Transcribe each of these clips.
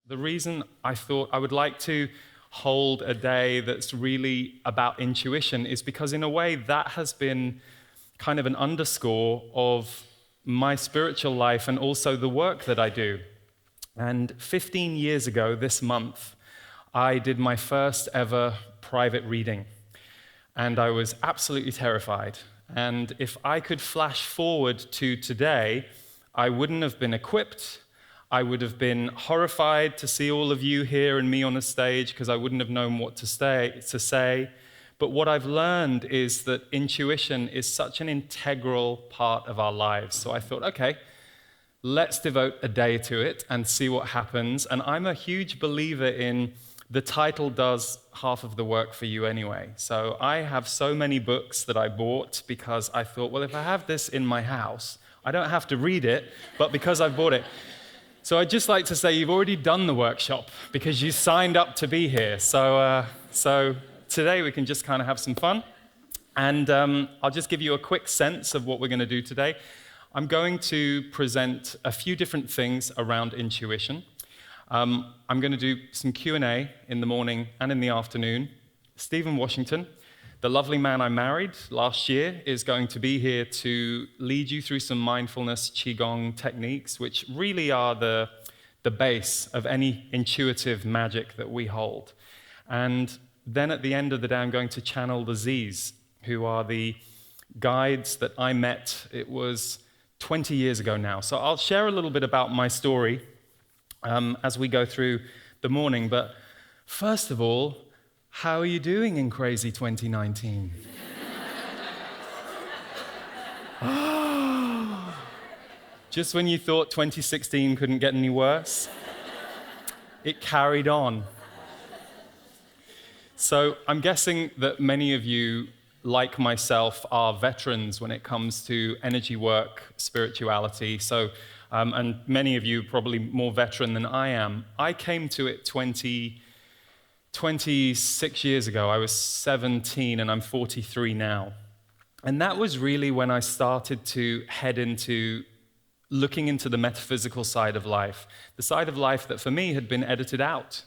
The reason I thought I would like to hold a day that's really about intuition is because, in a way, that has been kind of an underscore of my spiritual life and also the work that I do. And 15 years ago, this month, I did my first ever private reading. And I was absolutely terrified. And if I could flash forward to today, I wouldn't have been equipped. I would have been horrified to see all of you here and me on a stage because I wouldn't have known what to say. But what I've learned is that intuition is such an integral part of our lives. So I thought, okay, let's devote a day to it and see what happens. And I'm a huge believer in the title does half of the work for you anyway. So I have so many books that I bought because I thought, well, if I have this in my house, I don't have to read it, but because I bought it. So I'd just like to say you've already done the workshop because you signed up to be here. So today we can just kind of have some fun. And I'll just give you a quick sense of what we're going to do today. I'm going to present a few different things around intuition. I'm going to do some Q&A in the morning and in the afternoon. Stephen Washington, the lovely man I married last year, is going to be here to lead you through some mindfulness Qigong techniques, which really are the base of any intuitive magic that we hold. And then at the end of the day, I'm going to channel the Z's, who are the guides that I met. It was 20 years ago now. So I'll share a little bit about my story as we go through the morning. But first of all, how are you doing in crazy 2019? Just when you thought 2016 couldn't get any worse, it carried on. So I'm guessing that many of you, like myself, are veterans when it comes to energy work, spirituality. So, and many of you probably more veteran than I am. I came to it 26 years ago. I was 17 and I'm 43 now. And that was really when I started to head into looking into the metaphysical side of life, the side of life that for me had been edited out.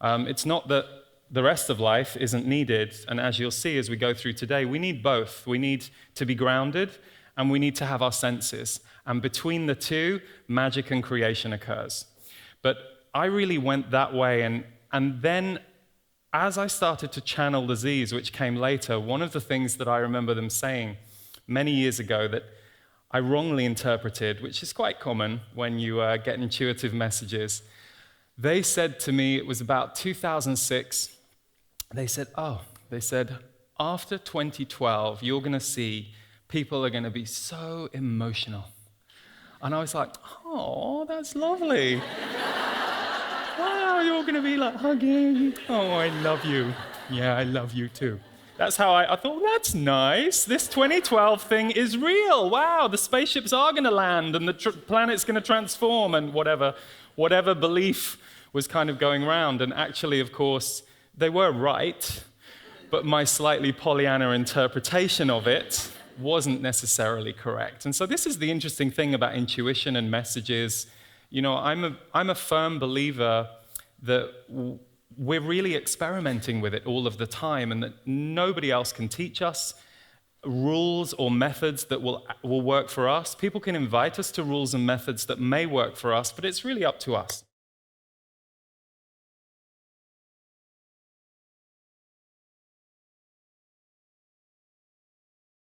It's not that the rest of life isn't needed, and as you'll see as we go through today, we need both. We need to be grounded and we need to have our senses. And between the two, magic and creation occurs. But I really went that way, and then as I started to channel the Z's, which came later, one of the things that I remember them saying many years ago that I wrongly interpreted, which is quite common when you get intuitive messages, they said to me, it was about 2006, they said, after 2012, you're going to see people are going to be so emotional. And I was like, oh, that's lovely. Wow, you're going to be like hugging. Oh, I love you. Yeah, I love you too. That's how I thought, that's nice. This 2012 thing is real. Wow, the spaceships are going to land and the planet's going to transform and whatever belief was kind of going around. And actually, of course, they were right, but my slightly Pollyanna interpretation of it wasn't necessarily correct. And so this is the interesting thing about intuition and messages. You know, I'm a firm believer that we're really experimenting with it all of the time and that nobody else can teach us rules or methods that will work for us. People can invite us to rules and methods that may work for us, but it's really up to us.